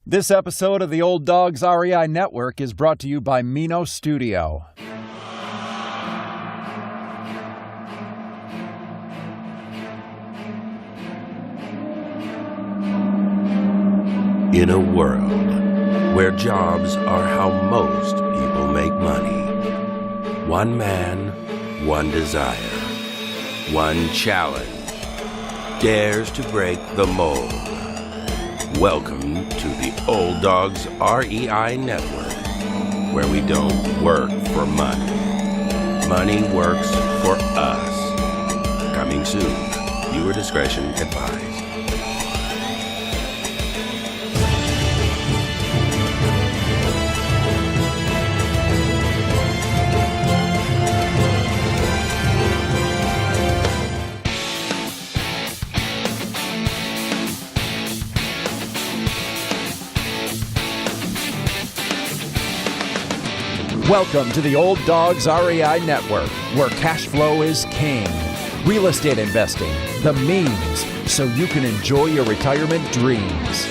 This episode of the Old Dawg's REI Network is brought to you by Mino Studio. In a world where jobs are how most people make money, one man, one desire, one challenge dares to break the mold. Welcome to the Old Dawg's REI Network, where we don't work for money. Money works for us. Coming soon. Viewer discretion advised. Welcome to the Old Dawg's REI Network, where cash flow is king. Real estate investing, the means, so you can enjoy your retirement dreams.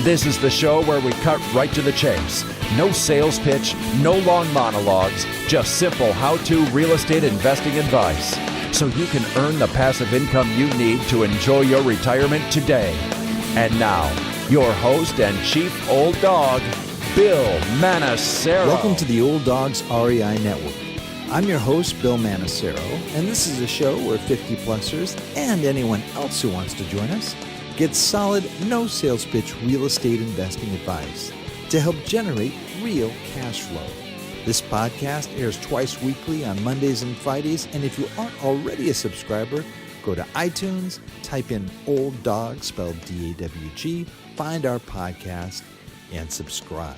This is the show where we cut right to the chase. No sales pitch, no long monologues, just simple how-to real estate investing advice, so you can earn the passive income you need to enjoy your retirement today. And now, your host and chief Old Dawg, Bill Manacero. Welcome to the Old Dawg's REI Network. I'm your host, Bill Manacero, and this is a show where 50-plussers and anyone else who wants to join us get solid, no sales pitch real estate investing advice to help generate real cash flow. This podcast airs twice weekly on Mondays and Fridays, and if you aren't already a subscriber, go to iTunes, type in Old Dawg, spelled D-A-W-G, find our podcast, and subscribe.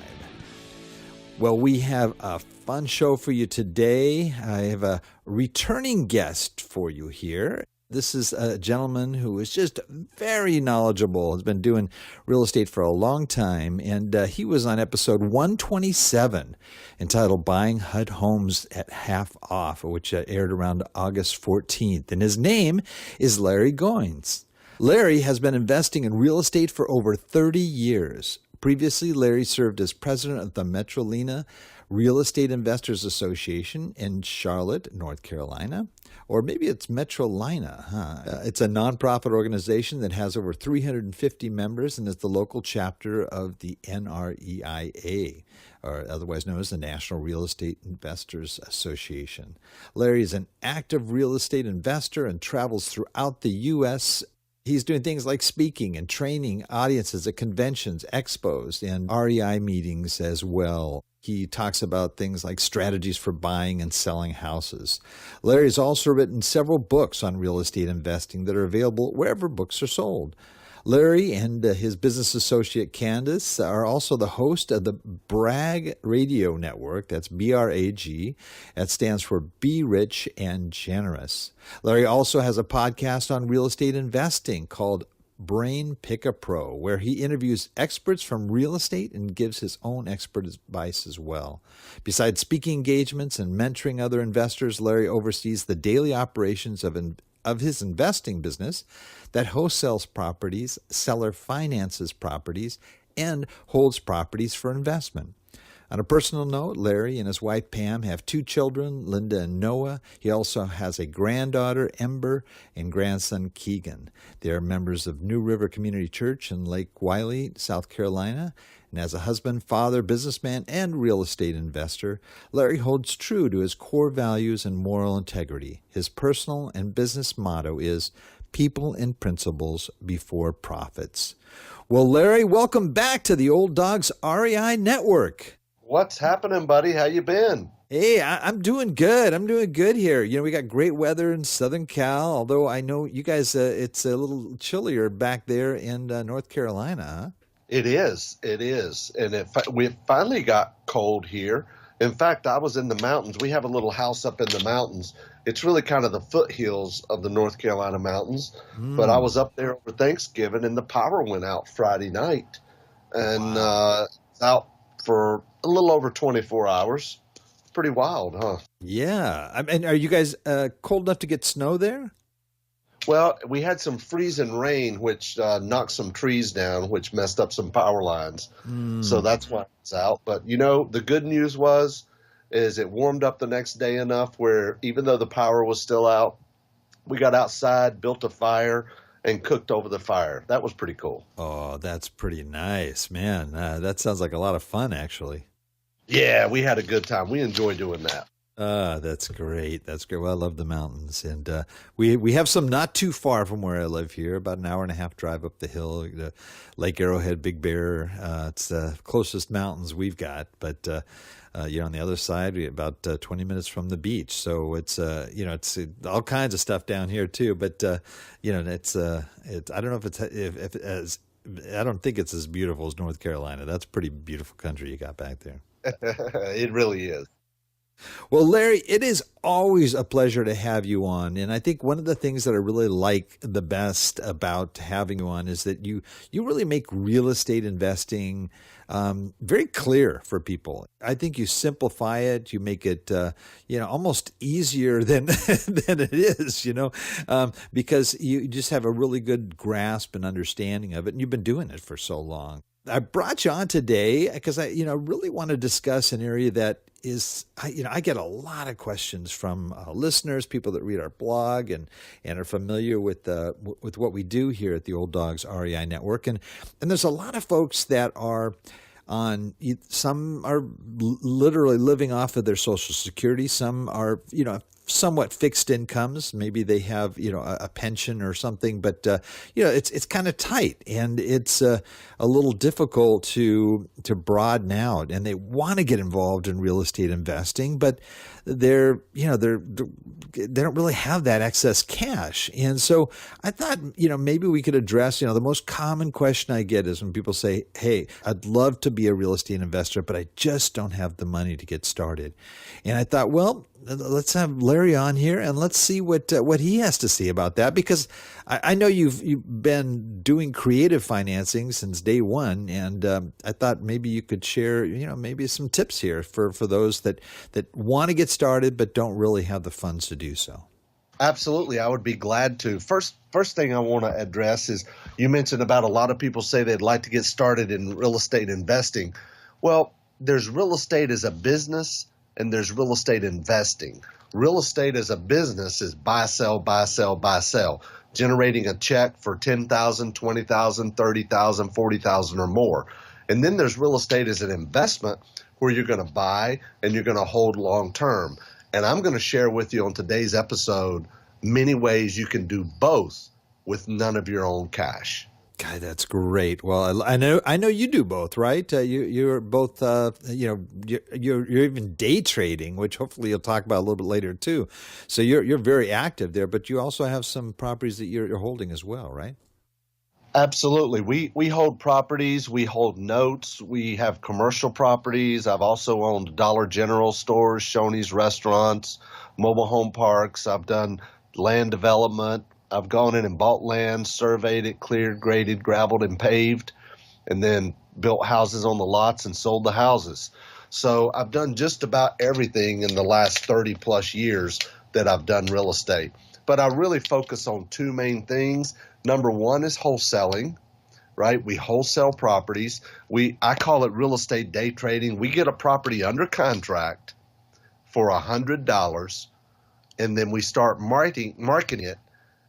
Well, we have a fun show for you today. I have a returning guest for you here. This is a gentleman who is just very knowledgeable, has been doing real estate for a long time, and he was on episode 127 entitled Buying HUD Homes at Half Off, which aired around August 14th, and his name is Larry Goins. Larry has been investing in real estate for over 30 years. Previously, Larry served as president of the Metrolina Real Estate Investors Association in Charlotte, North Carolina. Or maybe it's Metrolina, huh? It's a nonprofit organization that has over 350 members and is the local chapter of the NREIA, or otherwise known as the National Real Estate Investors Association. Larry is an active real estate investor and travels throughout the U.S. He's doing things like speaking and training audiences at conventions, expos, and REI meetings as well. He talks about things like strategies for buying and selling houses. Larry's also written several books on real estate investing that are available wherever books are sold. Larry and his business associate Candace are also the host of the Brag Radio Network. That's B-R-A-G. That stands for Be Rich and Generous. Larry also has a podcast on real estate investing called Brain Pick a Pro, where he interviews experts from real estate and gives his own expert advice as well. Besides speaking engagements and mentoring other investors, Larry oversees the daily operations of his investing business that wholesales properties, seller finances properties, and holds properties for investment. On a personal note, Larry and his wife Pam have two children, Linda and Noah. He also has a granddaughter, Ember, and grandson, Keegan. They are members of New River Community Church in Lake Wylie, South Carolina. And as a husband, father, businessman, and real estate investor, Larry holds true to his core values and moral integrity. His personal and business motto is people and principles before profits. Well, Larry, welcome back to the Old Dawg's REI Network. What's happening, buddy? How you been? Hey, I'm doing good. I'm doing good here. You know, we got great weather in Southern Cal, although I know you guys, it's a little chillier back there in North Carolina, huh? It is. And we finally got cold here. In fact, I was in the mountains. We have a little house up in the mountains. It's really kind of the foothills of the North Carolina mountains. But I was up there over Thanksgiving, and the power went out Friday night. And it's out for a little over 24 hours. Pretty wild, huh? Yeah. I mean, are you guys cold enough to get snow there? Well, we had some freezing rain, which knocked some trees down, which messed up some power lines. So that's why it's out. But, the good news is it warmed up the next day enough where even though the power was still out, we got outside, built a fire, and cooked over the fire. That was pretty cool. Oh, that's pretty nice, man. That sounds like a lot of fun, actually. Yeah, we had a good time. We enjoy doing that. That's great. That's great. Well, I love the mountains, and we have some not too far from where I live here, about an hour and a half drive up the hill, Lake Arrowhead, Big Bear. It's the closest mountains we've got, but on the other side, we're about 20 minutes from the beach. So it's it's all kinds of stuff down here too. But it's I don't know if I don't think it's as beautiful as North Carolina. That's a pretty beautiful country you got back there. It really is. Well, Larry, it is always a pleasure to have you on. And I think one of the things that I really like the best about having you on is that you really make real estate investing very clear for people. I think you simplify it. You make it, almost easier than than it is, because you just have a really good grasp and understanding of it. And you've been doing it for so long. I brought you on today because I really want to discuss an area that is, I get a lot of questions from listeners, people that read our blog and are familiar with what we do here at the Old Dawgs REI Network. And there's a lot of folks that are some are literally living off of their Social Security. Some are, somewhat fixed incomes. Maybe they have, a pension or something, but, it's kind of tight and it's a little difficult to broaden out, and they want to get involved in real estate investing, but they don't really have that excess cash. And so I thought, maybe we could address, the most common question I get is when people say, hey, I'd love to be a real estate investor, but I just don't have the money to get started. And I thought, well, let's have Larry on here and let's see what he has to say about that, because I know you've been doing creative financing since day one, and I thought maybe you could share maybe some tips here for those that want to get started but don't really have the funds to do so. Absolutely, I would be glad to. First thing I want to address is you mentioned about a lot of people say they'd like to get started in real estate investing. Well, there's real estate as a business and there's real estate investing. Real estate as a business is buy, sell, buy, sell, buy, sell, generating a check for $10,000, $20,000, $30,000, $40,000 or more. And then there's real estate as an investment where you're going to buy and you're going to hold long term. And I'm going to share with you on today's episode many ways you can do both with none of your own cash. God, that's great. Well, I know you do both, right? You're both, you're even day trading, which hopefully you'll talk about a little bit later too. So you're very active there, but you also have some properties that you're holding as well, right? Absolutely. We hold properties. We hold notes. We have commercial properties. I've also owned Dollar General stores, Shoney's restaurants, mobile home parks. I've done land development. I've gone in and bought land, surveyed it, cleared, graded, gravelled, and paved, and then built houses on the lots and sold the houses. So I've done just about everything in the last 30 plus years that I've done real estate. But I really focus on two main things. Number one is wholesaling, right? We wholesale properties. I call it real estate day trading. We get a property under contract for $100, and then we start marketing it,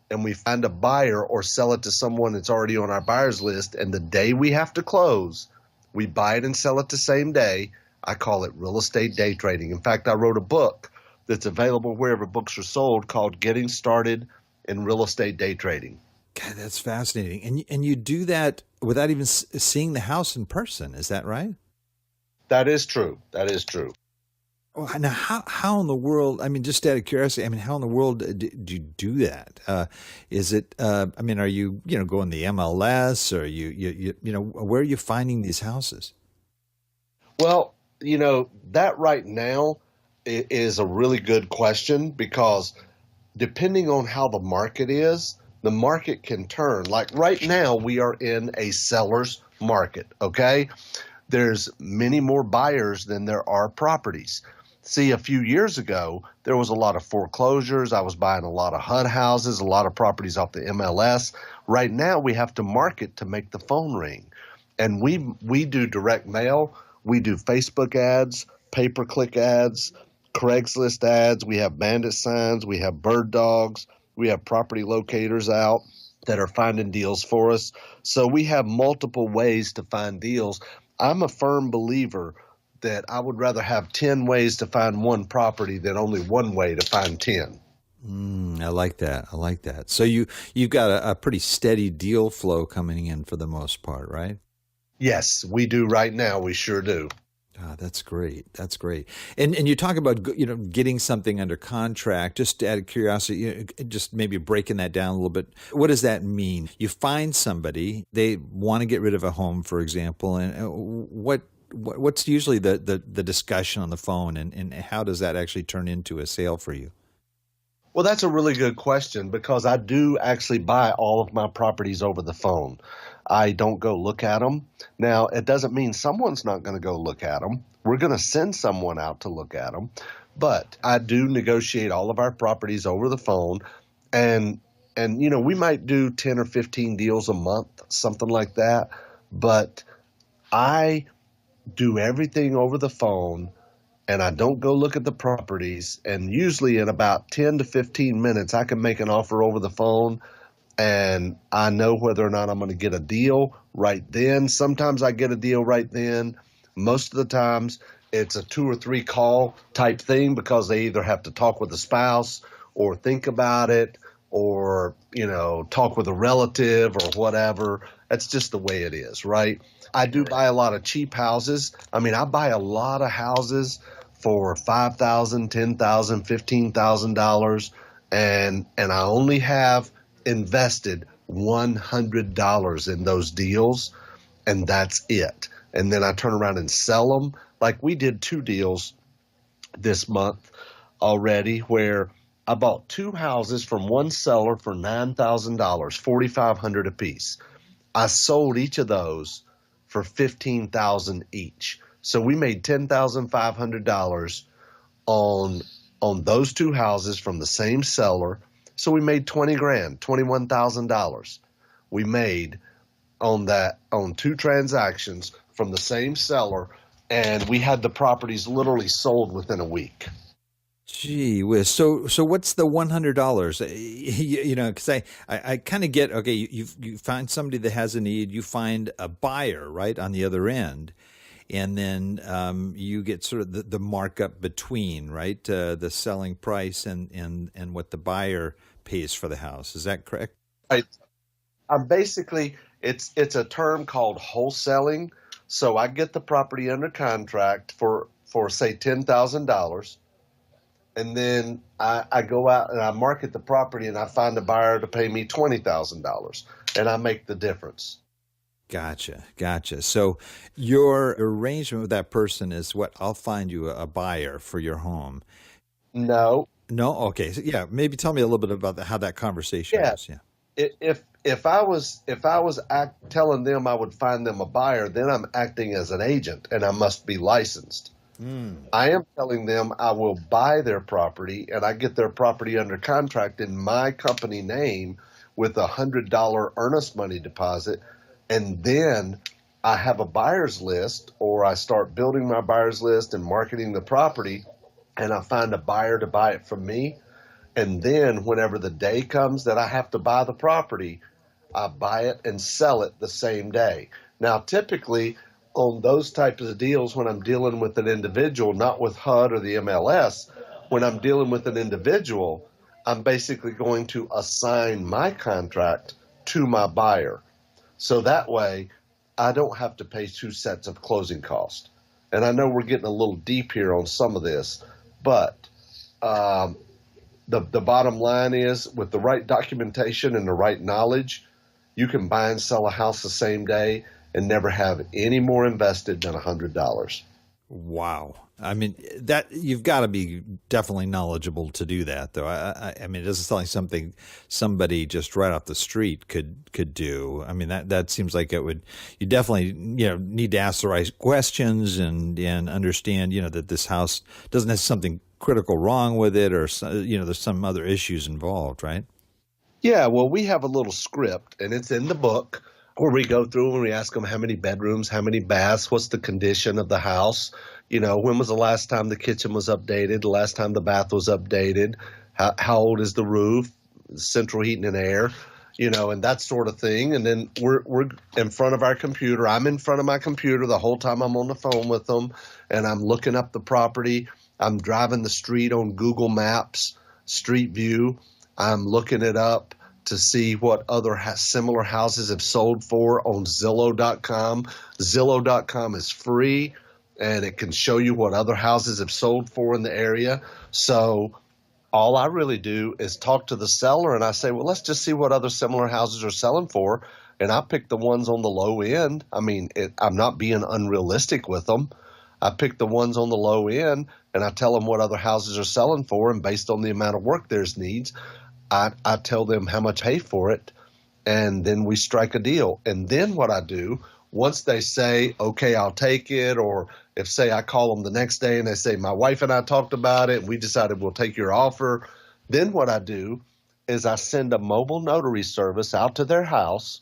and we find a buyer or sell it to someone that's already on our buyer's list. And the day we have to close, we buy it and sell it the same day. I call it real estate day trading. In fact, I wrote a book that's available wherever books are sold called Getting Started in Real Estate Day Trading. God, that's fascinating. And you do that without even seeing the house in person. Is that right? That is true. That is true. Well, now, how in the world, I mean, just out of curiosity, I mean, how in the world do you do that? Is it, are you, going the MLS, or where are you finding these houses? Well, that right now is a really good question, because depending on how the market is, the market can turn. Like right now, we are in a seller's market, okay? There's many more buyers than there are properties. See, a few years ago, there was a lot of foreclosures. I was buying a lot of HUD houses, a lot of properties off the MLS. Right now, we have to market to make the phone ring. And we do direct mail. We do Facebook ads, pay-per-click ads, Craigslist ads. We have bandit signs. We have bird dogs. We have property locators out that are finding deals for us. So we have multiple ways to find deals. I'm a firm believer that I would rather have 10 ways to find one property than only one way to find 10. I like that. I like that. So you've got a pretty steady deal flow coming in for the most part, right? Yes, we do right now. We sure do. Ah, that's great. That's great. And you talk about getting something under contract. Just out of curiosity, just maybe breaking that down a little bit. What does that mean? You find somebody, they want to get rid of a home, for example, and what's usually the discussion on the phone, and how does that actually turn into a sale for you? Well, that's a really good question because I do actually buy all of my properties over the phone. I don't go look at them. Now, it doesn't mean someone's not going to go look at them. We're going to send someone out to look at them. But I do negotiate all of our properties over the phone. And we might do 10 or 15 deals a month, something like that. But I do everything over the phone, and I don't go look at the properties. And usually in about 10 to 15 minutes, I can make an offer over the phone, and I know whether or not I'm going to get a deal right then. Sometimes I get a deal right then. Most of the times it's a 2 or 3 call type thing because they either have to talk with a spouse or think about it or, talk with a relative or whatever. That's just the way it is, right? I do buy a lot of cheap houses. I mean, I buy a lot of houses for $5,000, $10,000, $15,000, and I only have invested $100 in those deals, and that's it. And then I turn around and sell them. Like we did 2 deals this month already where I bought 2 houses from one seller for $9,000, $4,500 a piece. I sold each of those for $15,000 each. So we made $10,500 on those 2 houses from the same seller. So we made $20,000, $21,000. We made on 2 transactions from the same seller, and we had the properties literally sold within a week. Gee whiz. So what's the $100? Because I kind of get, okay, you find somebody that has a need, you find a buyer right on the other end, and then you get sort of the markup between, right, the selling price and what the buyer pays for the house. Is that correct? I'm basically, it's a term called wholesaling. So I get the property under contract for say $10,000. And then I go out and I market the property and I find a buyer to pay me $20,000 and I make the difference. Gotcha. So your arrangement with that person is what? I'll find you a buyer for your home. No. Okay. So, yeah. Maybe tell me a little bit about how that conversation goes. Yeah. If I was telling them I would find them a buyer, then I'm acting as an agent and I must be licensed. I am telling them I will buy their property and I get their property under contract in my company name with $100 earnest money deposit. And then I have a buyer's list, or I start building my buyer's list and marketing the property, and I find a buyer to buy it from me. And then whenever the day comes that I have to buy the property, I buy it and sell it the same day. Now, typically on those types of deals, when I'm dealing with an individual, not with HUD or the MLS, when I'm dealing with an individual, I'm basically going to assign my contract to my buyer. So that way, I don't have to pay 2 sets of closing costs. And I know we're getting a little deep here on some of this, but the bottom line is with the right documentation and the right knowledge, you can buy and sell a house the same day and never have any more invested than $100. Wow. I mean, that you've got to be definitely knowledgeable to do that, though. I mean, it doesn't sound like something somebody just right off the street could do. I mean, that seems like it would. You definitely need to ask the right questions and understand that this house doesn't have something critical wrong with it, or there's some other issues involved, right? Yeah, well, we have a little script, and it's in the book where we go through and we ask them how many bedrooms, how many baths, what's the condition of the house, when was the last time the kitchen was updated, the last time the bath was updated, how old is the roof, central heating and air, and that sort of thing. And then we're in front of our computer. I'm in front of my computer the whole time I'm on the phone with them, and I'm looking up the property. I'm driving the street on Google Maps, Street View. I'm looking it up to see what other similar houses have sold for on Zillow.com. Zillow.com is free, and it can show you what other houses have sold for in the area. So all I really do is talk to the seller, and I say, well, let's just see what other similar houses are selling for, and I pick the ones on the low end. I mean, I'm not being unrealistic with them. I pick the ones on the low end, and I tell them what other houses are selling for, and based on the amount of work theirs needs, I tell them how much I pay for it, and then we strike a deal. And then what I do, once they say, okay, I'll take it, or if, say, I call them the next day and they say, my wife and I talked about it, and we decided we'll take your offer, then what I do is I send a mobile notary service out to their house,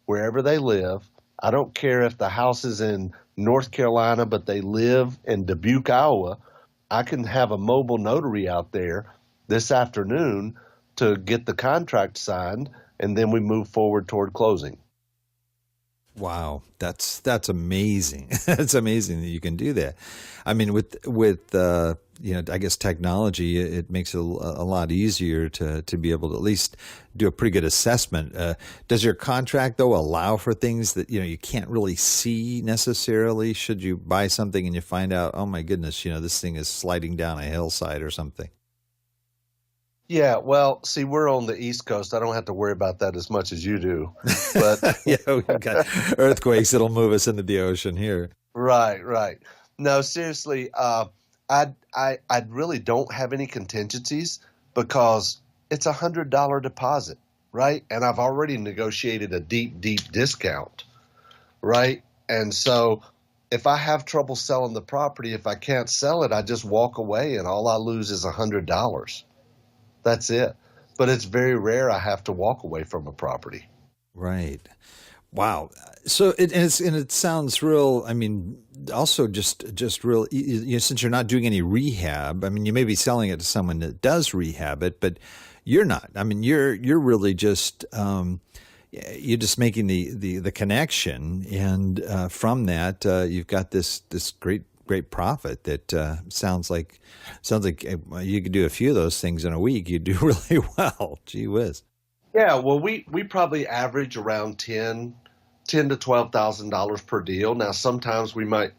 wherever they live. I don't care if the house is in North Carolina, but they live in Dubuque, Iowa. I can have a mobile notary out there this afternoon to get the contract signed, and then we move forward toward closing. Wow, that's amazing. It's amazing that you can do that. I mean, with I guess technology, it makes it a lot easier to be able to at least do a pretty good assessment. Does your contract, though, allow for things that you can't really see necessarily? Should you buy something and you find out, oh my goodness, this thing is sliding down a hillside or something? Yeah, well, see, we're on the East Coast. I don't have to worry about that as much as you do. But yeah, we've got earthquakes that'll move us into the ocean here. Right. No, seriously, I really don't have any contingencies because it's $100 deposit, right? And I've already negotiated a deep discount, right? And so if I have trouble selling the property, if I can't sell it, I just walk away and all I lose is $100. That's it. But it's very rare I have to walk away from a property. Right. Wow. So it sounds real. I mean, also just real. Since you're not doing any rehab, I mean, you may be selling it to someone that does rehab it, but you're not. I mean, you're really just you're just making the connection, and from that, you've got this great profit that sounds like you could do a few of those things in a week. You do really well. Gee whiz. Yeah, well, we probably average around $10,000 to $12,000 per deal. Now, sometimes we might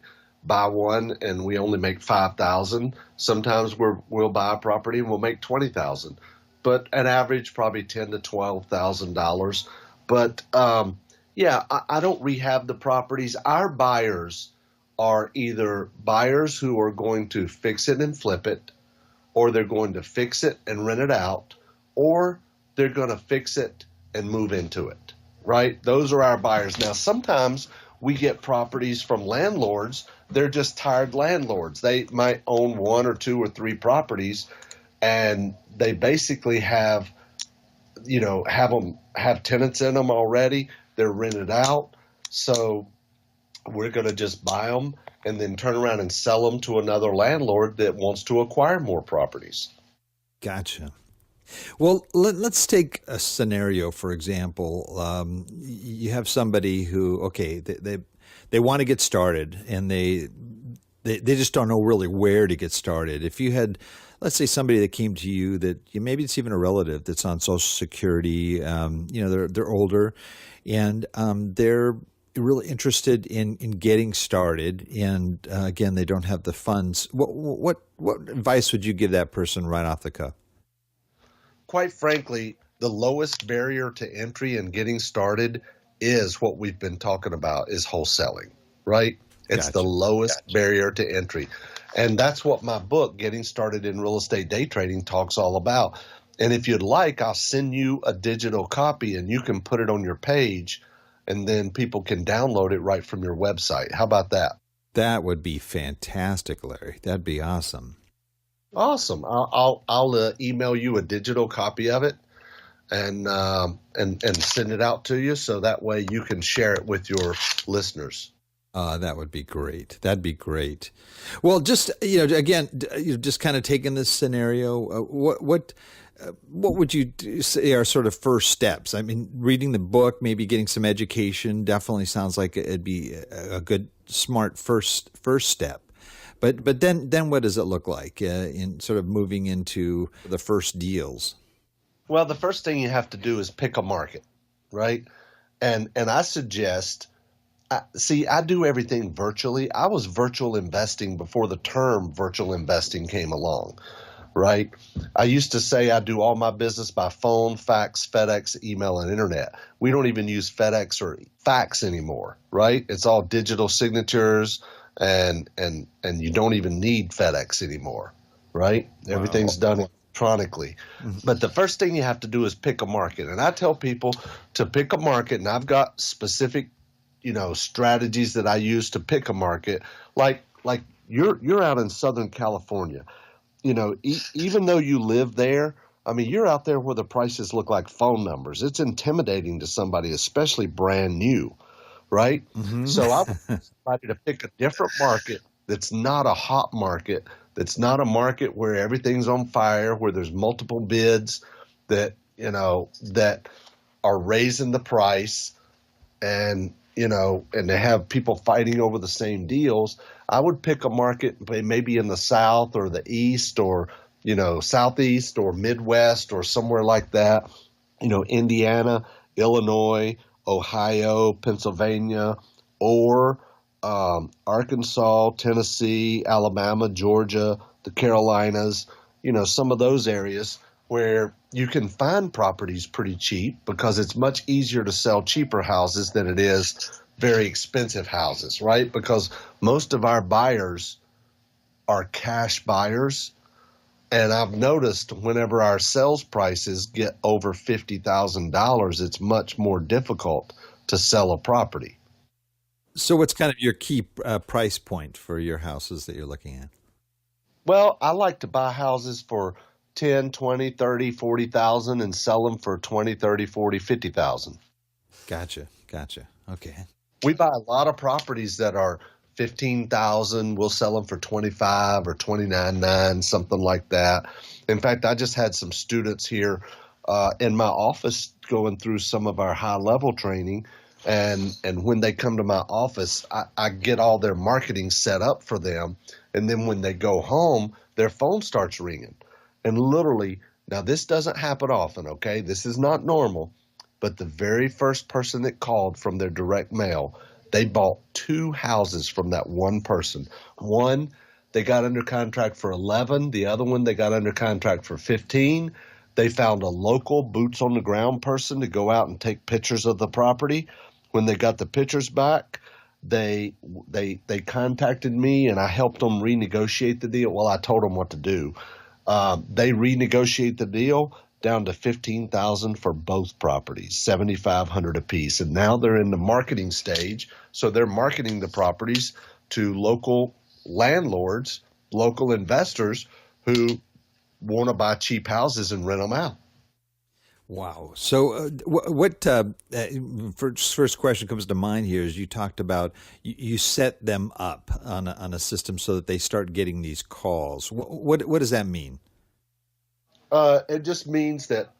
buy one and we only make $5,000. Sometimes we'll buy a property and we'll make $20,000. But an average, probably $10,000 to $12,000. But yeah, I don't rehab the properties. Our buyers are either buyers who are going to fix it and flip it, or they're going to fix it and rent it out, or they're going to fix it and move into it, right? Those are our buyers. Now, sometimes we get properties from landlords. They're just tired landlords. They might own one or two or three properties, and they basically have tenants in them already. They're rented out. So we're going to just buy them and then turn around and sell them to another landlord that wants to acquire more properties. Gotcha. Well, let's take a scenario, for example. You have somebody who, okay, they want to get started, and they just don't know really where to get started. If you had, let's say, somebody that came to you that maybe it's even a relative that's on Social Security, they're older, and they're really interested in getting started, and again, they don't have the funds. What advice would you give that person right off the cuff? Quite frankly, the lowest barrier to entry in getting started is what we've been talking about, is wholesaling, right? It's the Gotcha. lowest barrier to entry. And that's what my book, Getting Started in Real Estate Day Trading, talks all about. And if you'd like, I'll send you a digital copy and you can put it on your page and then people can download it right from your website. How about that? That would be fantastic, Larry. That'd be awesome. Awesome. I'll email you a digital copy of it and send it out to you so that way you can share it with your listeners. That would be great. That'd be great. Well, just again, just kind of taking this scenario, what would you say are sort of first steps? I mean, reading the book, maybe getting some education, definitely sounds like it'd be a good, smart first step. But then what does it look like in sort of moving into the first deals? Well, the first thing you have to do is pick a market, right? And I suggest. I do everything virtually. I was virtual investing before the term virtual investing came along, right? I used to say I do all my business by phone, fax, FedEx, email, and internet. We don't even use FedEx or fax anymore, right? It's all digital signatures, and you don't even need FedEx anymore, right? Wow. Everything's done electronically. Mm-hmm. But the first thing you have to do is pick a market. And I tell people to pick a market, and I've got specific strategies that I use to pick a market. Like you're out in Southern California, even though you live there, I mean, you're out there where the prices look like phone numbers. It's intimidating to somebody, especially brand new, right? Mm-hmm. So I want somebody to pick a different market that's not a hot market, that's not a market where everything's on fire, where there's multiple bids that are raising the price and they have people fighting over the same deals. I would pick a market maybe in the South or the East or, Southeast or Midwest or somewhere like that, Indiana, Illinois, Ohio, Pennsylvania, or Arkansas, Tennessee, Alabama, Georgia, the Carolinas, some of those areas where you can find properties pretty cheap because it's much easier to sell cheaper houses than it is very expensive houses, right? Because most of our buyers are cash buyers. And I've noticed whenever our sales prices get over $50,000, it's much more difficult to sell a property. So what's kind of your key price point for your houses that you're looking at? Well, I like to buy houses for 10, 20, 30, 40,000 and sell them for 20, 30, 40, 50,000. Gotcha. Okay. We buy a lot of properties that are 15,000. We'll sell them for 25 or 29.9, something like that. In fact, I just had some students here in my office going through some of our high level training. And when they come to my office, I get all their marketing set up for them. And then when they go home, their phone starts ringing. And literally, now this doesn't happen often, okay? This is not normal. But the very first person that called from their direct mail, they bought 2 houses from that one person. One, they got under contract for 11. The other one, they got under contract for 15. They found a local boots on the ground person to go out and take pictures of the property. When they got the pictures back, they contacted me and I helped them renegotiate the deal. Well, I told them what to do. They renegotiate the deal down to $15,000 for both properties, $7,500 apiece. And now they're in the marketing stage. So they're marketing the properties to local landlords, local investors who want to buy cheap houses and rent them out. Wow. So first question comes to mind here is you talked about you set them up on a system so that they start getting these calls. What does that mean? It just means that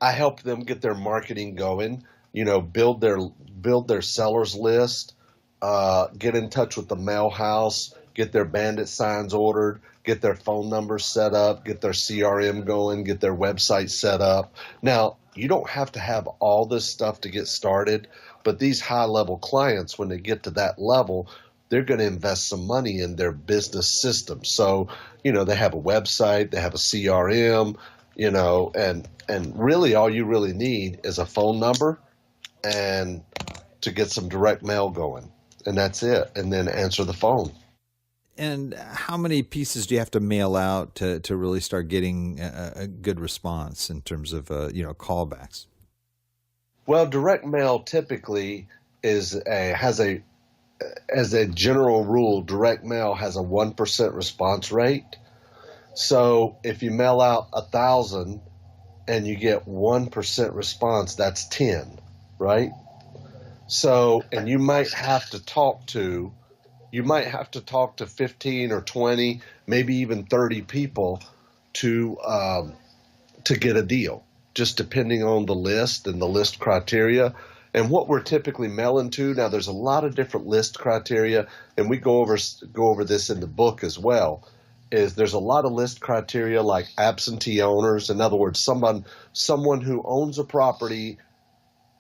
I help them get their marketing going, build their sellers list, get in touch with the mail house, get their bandit signs ordered, get their phone numbers set up, get their CRM going, get their website set up. Now, you don't have to have all this stuff to get started, but these high-level clients, when they get to that level, they're going to invest some money in their business system. So, they have a website, they have a CRM, and really all you really need is a phone number and to get some direct mail going. and that's it. And then answer the phone. And how many pieces do you have to mail out to really start getting a good response in terms of callbacks? Well, direct mail typically as a general rule, direct mail has a 1% response rate. So if you mail out 1,000 and you get 1% response, that's 10, right? So, and you might have to talk to 15 or 20, maybe even 30 people to get a deal, just depending on the list and the list criteria and what we're typically mailing to. Now, there's a lot of different list criteria, and we go over this in the book as well. There's a lot of list criteria like absentee owners. In other words, someone who owns a property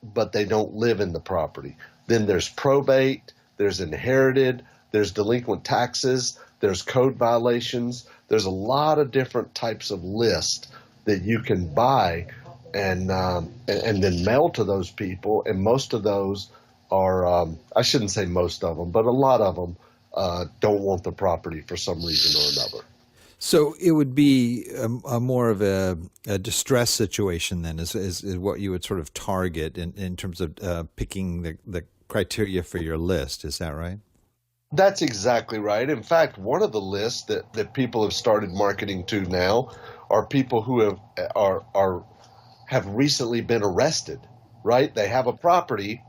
but they don't live in the property. Then there's probate, there's inherited, there's delinquent taxes, there's code violations. There's a lot of different types of lists that you can buy and then mail to those people. And most of those are, I shouldn't say most of them, but a lot of them don't want the property for some reason or another. So it would be a more of a distress situation then, is what you would sort of target in terms of picking the criteria for your list. Is that right? That's exactly right. In fact, one of the lists that people have started marketing to now are people who have recently been arrested, right? They have a property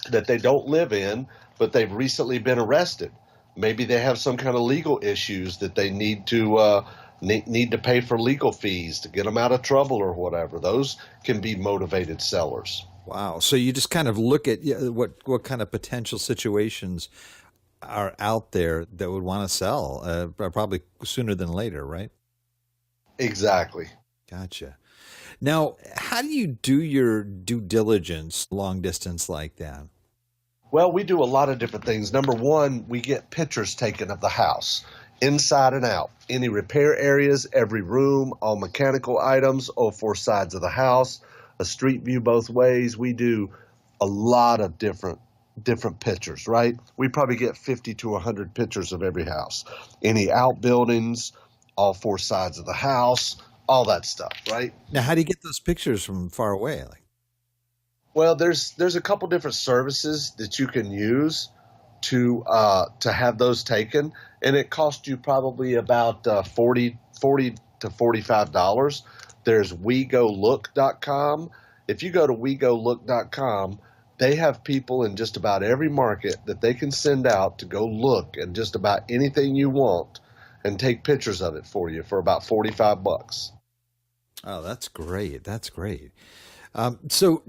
that they don't live in, but they've recently been arrested. Maybe they have some kind of legal issues that they need to pay for legal fees to get them out of trouble or whatever. Those can be motivated sellers. Wow. So you just kind of look at what kind of potential situations are out there that would want to sell, probably sooner than later, right? Exactly. Gotcha. Now, how do you do your due diligence long distance like that? Well, we do a lot of different things. Number one, we get pictures taken of the house, inside and out. Any repair areas, every room, all mechanical items, all four sides of the house, a street view both ways. We do a lot of different pictures, right? We probably get 50 to 100 pictures of every house. Any outbuildings, all four sides of the house, all that stuff, right? Now, how do you get those pictures from far away? Well, there's a couple different services that you can use to have those taken, and it costs you probably about $40 to $45. There's WeGoLook.com. If you go to WeGoLook.com, they have people in just about every market that they can send out to go look at just about anything you want and take pictures of it for you for about $45. Oh, that's great. That's great. So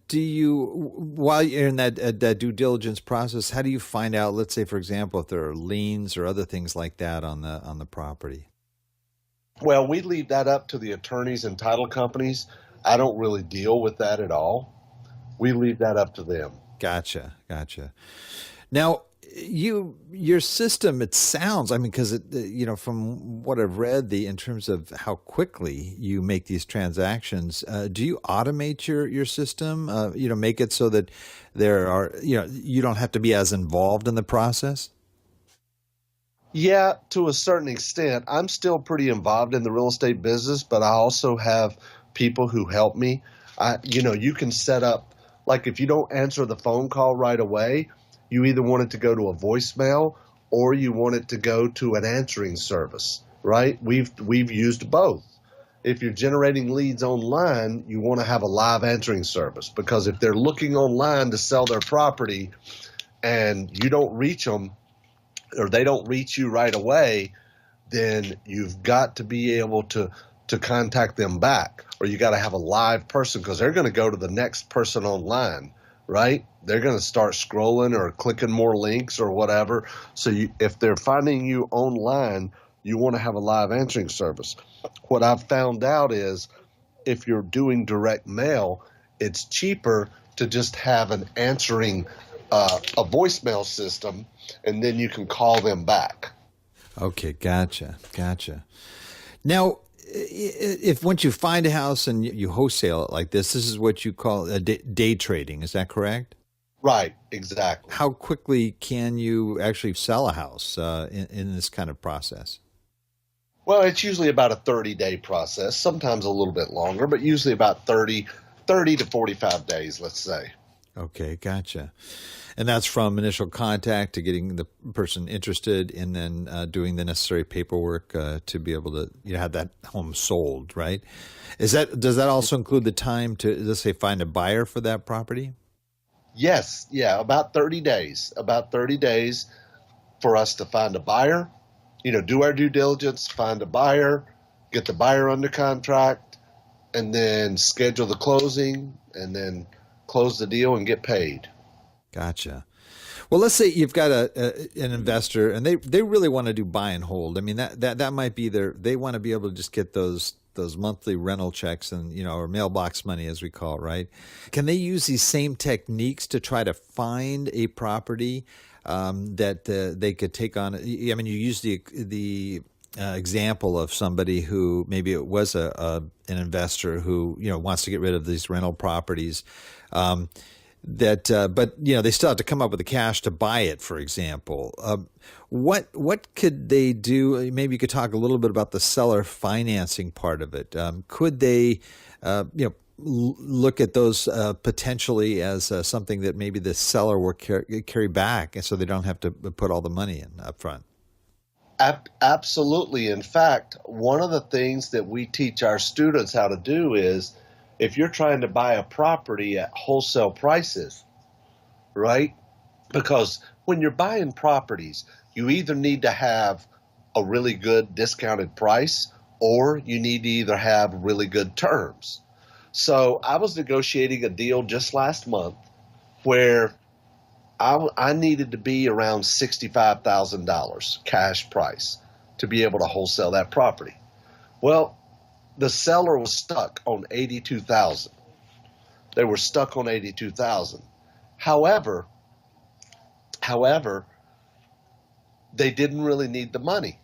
do you, while you're in that due diligence process, how do you find out, let's say, for example, if there are liens or other things like that on the property? Well, we leave that up to the attorneys and title companies. I don't really deal with that at all. We leave that up to them. Gotcha. Now, your system, it sounds, I mean, because from what I've read, in terms of how quickly you make these transactions, do you automate your system? Make it so that there are, you don't have to be as involved in the process? Yeah, to a certain extent. I'm still pretty involved in the real estate business, but I also have people who help me. You can set up, like if you don't answer the phone call right away, you either want it to go to a voicemail or you want it to go to an answering service, right? We've used both. If you're generating leads online, you want to have a live answering service, because if they're looking online to sell their property and you don't reach them or they don't reach you right away, then you've got to be able to contact them back, or you got to have a live person, because they're going to go to the next person online, right? They're going to start scrolling or clicking more links or whatever. So if they're finding you online, you want to have a live answering service. What I've found out is if you're doing direct mail, it's cheaper to just have an answering, a voicemail system, and then you can call them back. Okay, gotcha. Now, if once you find a house and you wholesale it like this is what you call day trading. Is that correct? Right, exactly. How quickly can you actually sell a house in this kind of process? Well, it's usually about a 30-day process, sometimes a little bit longer, but usually about 30 to 45 days, let's say. Okay, gotcha. And that's from initial contact to getting the person interested, and then doing the necessary paperwork to be able to have that home sold, right? Does that also include the time to, let's say, find a buyer for that property? Yes, yeah, about 30 days. About 30 days for us to find a buyer, do our due diligence, find a buyer, get the buyer under contract, and then schedule the closing, and then close the deal and get paid. Gotcha. Well, let's say you've got an investor and they really want to do buy and hold. I mean, that might be they want to be able to just get those monthly rental checks and, or mailbox money, as we call it, right? Can they use these same techniques to try to find a property that they could take on? I mean, you use the example of somebody who maybe it was an investor who wants to get rid of these rental properties. But they still have to come up with the cash to buy it, for example. What could they do? Maybe you could talk a little bit about the seller financing part of it. Could they, look at those potentially as something that maybe the seller will carry back, and so they don't have to put all the money in up front? Absolutely. In fact, one of the things that we teach our students how to do is, if you're trying to buy a property at wholesale prices, right? Because when you're buying properties, you either need to have a really good discounted price, or you need to either have really good terms. So I was negotiating a deal just last month where I needed to be around $65,000 cash price to be able to wholesale that property. Well, the seller was stuck on $82,000. They were stuck on $82,000. However, they didn't really need the money.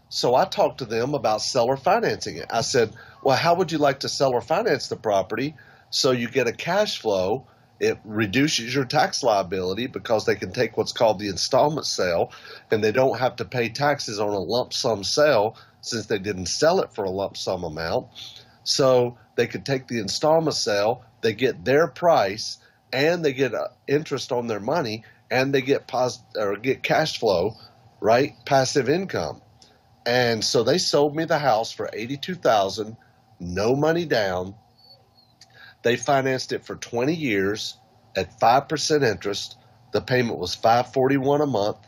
So I talked to them about seller financing it. I said, well, how would you like to seller finance the property so you get a cash flow? It reduces your tax liability because they can take what's called the installment sale, and they don't have to pay taxes on a lump sum sale since they didn't sell it for a lump sum amount. So they could take the installment sale, they get their price, and they get interest on their money, and they get get cash flow, right? Passive income. And so they sold me the house for $82,000, no money down. They financed it for 20 years at 5% interest. The payment was $541 a month,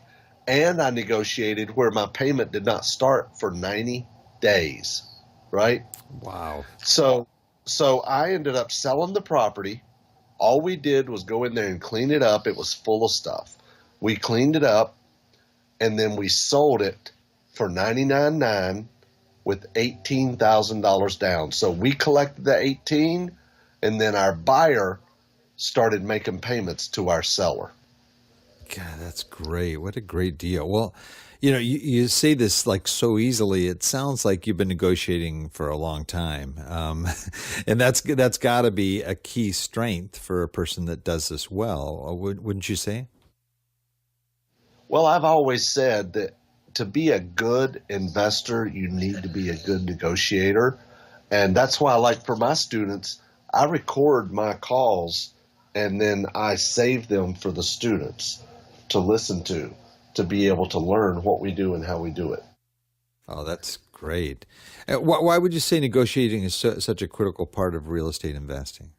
and I negotiated where my payment did not start for 90 days, right? Wow. So I ended up selling the property. All we did was go in there and clean it up. It was full of stuff. We cleaned it up, and then we sold it for $99,900 with $18,000 down. So we collected the $18,000, and then our buyer started making payments to our seller. God, that's great. What a great deal. Well, you say this like so easily. It sounds like you've been negotiating for a long time. And that's got to be a key strength for a person that does this well. Wouldn't you say? Well, I've always said that to be a good investor, you need to be a good negotiator. And that's why, like for my students, I record my calls and then I save them for the students to listen to be able to learn what we do and how we do it. Oh, that's great. Why would you say negotiating is such a critical part of real estate investing?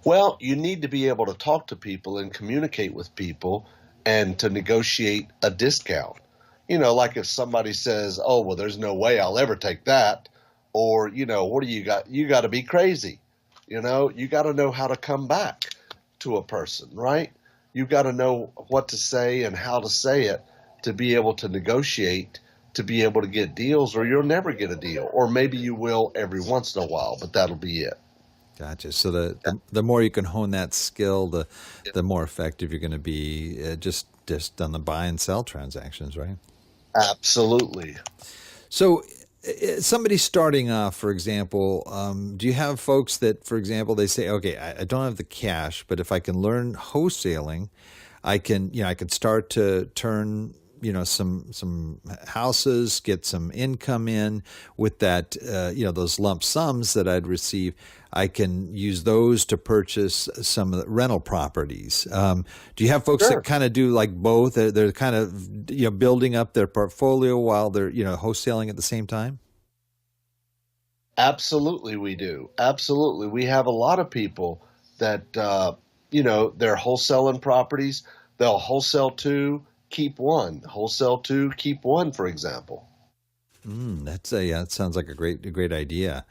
Well, you need to be able to talk to people and communicate with people and to negotiate a discount. Like if somebody says, oh, well, there's no way I'll ever take that. Or, what do you got? You got to be crazy. You got to know how to come back to a person, right? You got to know what to say and how to say it to be able to negotiate, to be able to get deals, or you'll never get a deal. Or maybe you will every once in a while, but that'll be it. Gotcha. So the more you can hone that skill, the more effective you're going to be just on the buy and sell transactions, right? Absolutely. So Somebody starting off, for example, do you have folks that, for example, they say, okay, I don't have the cash, but if I can learn wholesaling, I can start to turn, some houses, get some income in with that, those lump sums that I'd receive. I can use those to purchase some of the rental properties. Do you have folks Sure. that kind of do like both? They're kind of, building up their portfolio while they're, wholesaling at the same time? Absolutely, we do. Absolutely. We have a lot of people that, they're wholesaling properties. They'll wholesale two, keep one. Wholesale two, keep one, for example. That sounds like a great idea.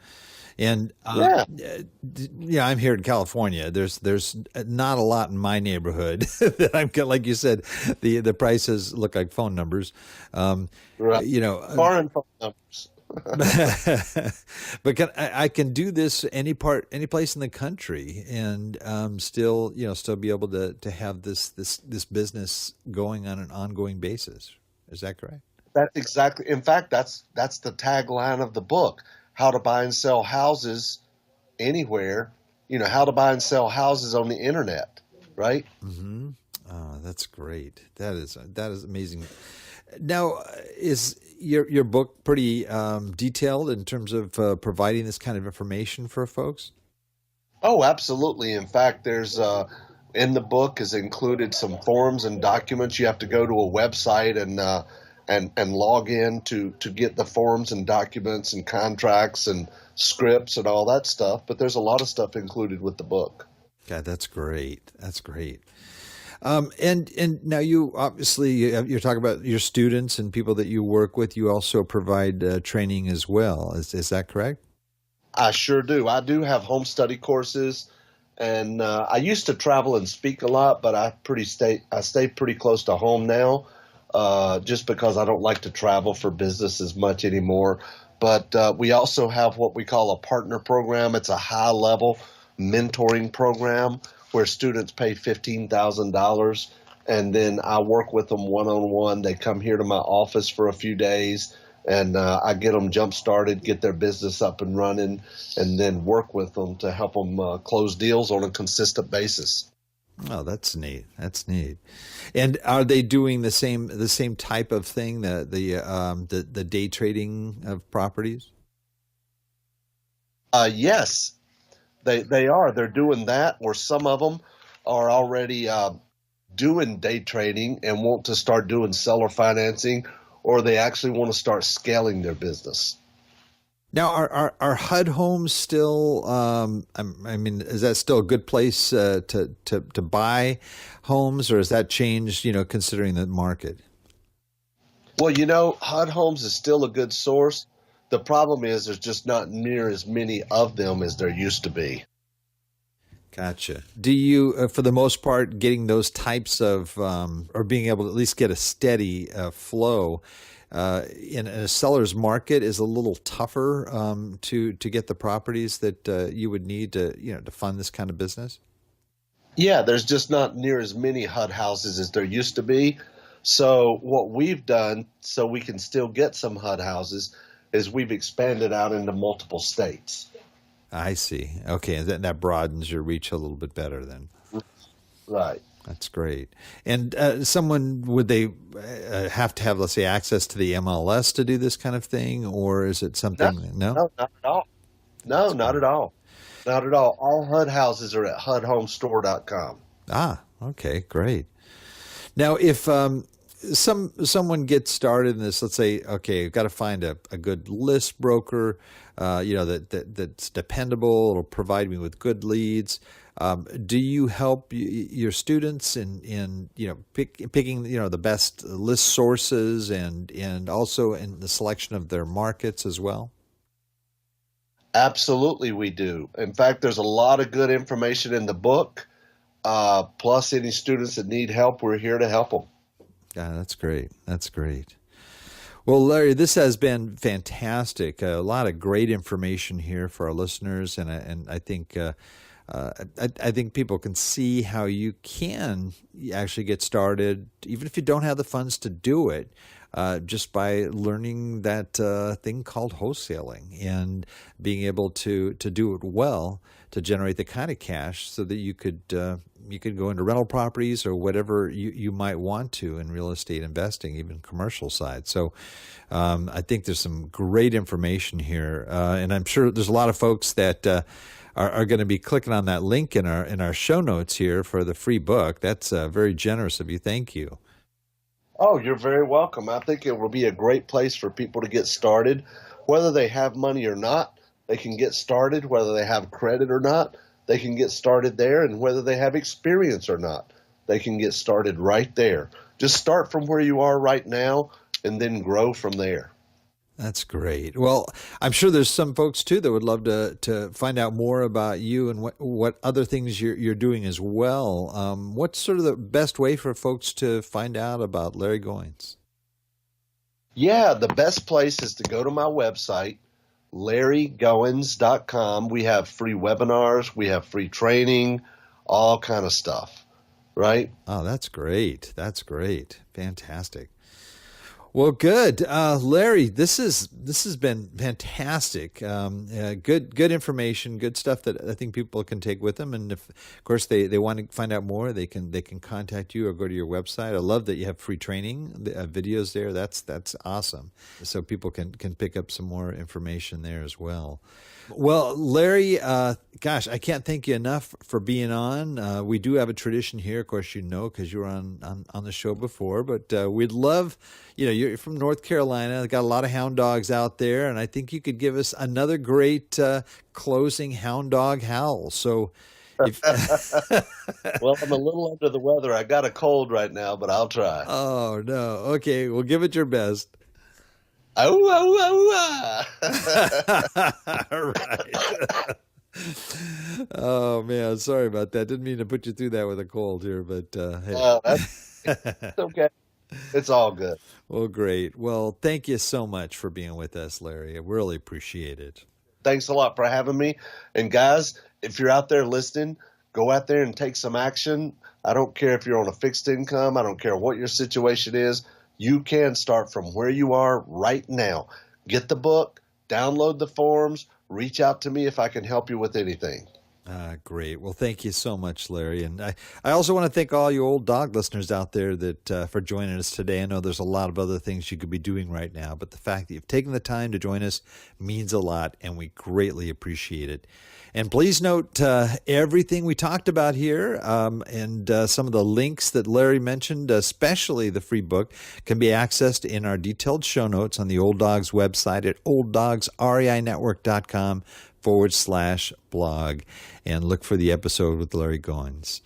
And Yeah. I'm here in California. There's not a lot in my neighborhood that I'm like you said. The prices look like phone numbers. Right. Foreign phone numbers. But I can do this any place in the country, and still be able to have this business going on an ongoing basis. Is that correct? That's exactly. In fact, that's the tagline of the book: How to Buy and Sell Houses Anywhere. How to buy and sell houses on the internet. Right. Mm-hmm. Oh, that's great. That is amazing. Now, is your book pretty detailed in terms of providing this kind of information for folks? Oh, absolutely. In fact, there's in the book is included some forms and documents. You have to go to a website and log in to get the forms and documents and contracts and scripts and all that stuff. But there's a lot of stuff included with the book. God, that's great. That's great. And now you obviously you're talking about your students and people that you work with. You also provide training as well. Is that correct? I sure do. I do have home study courses, and I used to travel and speak a lot, but I stay pretty close to home now, just because I don't like to travel for business as much anymore. But we also have what we call a partner program. It's a high-level mentoring program where students pay $15,000, and then I work with them one-on-one. They come here to my office for a few days, and I get them jump-started, get their business up and running, and then work with them to help them close deals on a consistent basis. Oh, that's neat. That's neat. And are they doing the same type of thing, the day trading of properties? Yes, they are. They're doing that, or some of them are already doing day trading and want to start doing seller financing, or they actually want to start scaling their business. Now, are HUD homes still? Is that still a good place to buy homes, or has that changed? Considering the market. Well, HUD homes is still a good source. The problem is there's just not near as many of them as there used to be. Gotcha. Do you, for the most part, getting those types of, or being able to at least get a steady flow in a seller's market is a little tougher to get the properties that you would need to fund this kind of business? Yeah, there's just not near as many HUD houses as there used to be. So what we've done, so we can still get some HUD houses, is we've expanded out into multiple states. I see. Okay, and that broadens your reach a little bit better then. Right. That's great. And would they have to have, let's say, access to the MLS to do this kind of thing, or is it something? No, not at all. No, not at all. Not at all. All HUD houses are at HUDhomestore.com. Ah, okay, great. Now, if someone gets started in this, let's say, okay, you've got to find a good list broker, that's dependable. It'll provide me with good leads. Do you help your students in picking the best list sources and also in the selection of their markets as well? Absolutely, we do. In fact, there's a lot of good information in the book. Plus, any students that need help, we're here to help them. Yeah, that's great. That's great. Well, Larry, this has been fantastic. A lot of great information here for our listeners, and I think I think people can see how you can actually get started, even if you don't have the funds to do it, just by learning that thing called wholesaling and being able to do it well to generate the kind of cash so that you could go into rental properties or whatever you might want to in real estate investing, even commercial side. So I think there's some great information here, and I'm sure there's a lot of folks that are going to be clicking on that link in our show notes here for the free book. That's very generous of you. Thank you. Oh, you're very welcome. I think it will be a great place for people to get started. Whether they have money or not, they can get started. Whether they have credit or not, they can get started there. And whether they have experience or not, they can get started right there. Just start from where you are right now and then grow from there. That's great. Well, I'm sure there's some folks too that would love to find out more about you and what other things you're doing as well. What's sort of the best way for folks to find out about Larry Goins? Yeah, the best place is to go to my website, LarryGoins.com. We have free webinars, we have free training, all kind of stuff, right? Oh, that's great. That's great. Fantastic. Well, good, Larry. This has been fantastic. Good information, good stuff that I think people can take with them. And if, of course, they want to find out more, they can contact you or go to your website. I love that you have free training videos there. That's awesome. So people can pick up some more information there as well. Well, Larry, gosh, I can't thank you enough for being on. We do have a tradition here, of course, because you were on the show before, but we'd love, you're from North Carolina, got a lot of hound dogs out there, and I think you could give us another great closing hound dog howl. So, Well, I'm a little under the weather. I got a cold right now, but I'll try. Oh, no. Okay, well, give it your best. Oh, oh, oh, All right. Oh, man, sorry about that. Didn't mean to put you through that with a cold here, but hey. It's okay. It's all good. Well, great. Well, thank you so much for being with us, Larry. I really appreciate it. Thanks a lot for having me. And guys, if you're out there listening, go out there and take some action. I don't care if you're on a fixed income. I don't care what your situation is. You can start from where you are right now. Get the book, download the forms, reach out to me if I can help you with anything. Great. Well, thank you so much, Larry. And I also want to thank all you Old Dog listeners out there that for joining us today. I know there's a lot of other things you could be doing right now, but the fact that you've taken the time to join us means a lot, and we greatly appreciate it. And please note everything we talked about here and some of the links that Larry mentioned, especially the free book, can be accessed in our detailed show notes on the Old Dogs website at olddogsreinetwork.com/blog. And look for the episode with Larry Goins.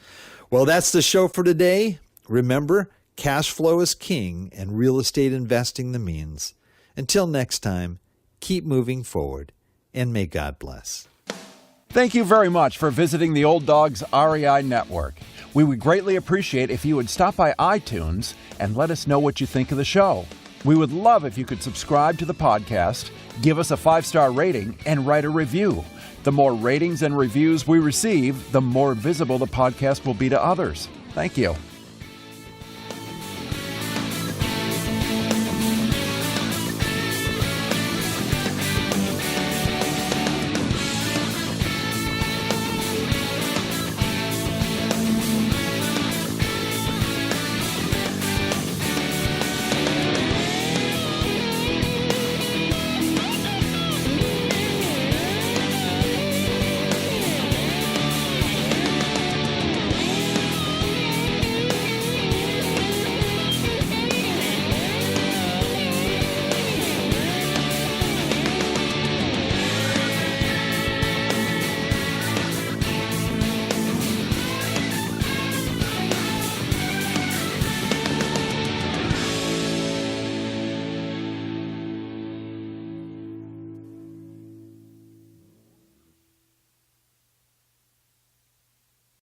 Well, that's the show for today. Remember, cash flow is king and real estate investing the means. Until next time, keep moving forward, and may God bless. Thank you very much for visiting the Old Dawg's REI Network. We would greatly appreciate if you would stop by iTunes and let us know what you think of the show. We would love if you could subscribe to the podcast, give us a 5-star rating, and write a review. The more ratings and reviews we receive, the more visible the podcast will be to others. Thank you.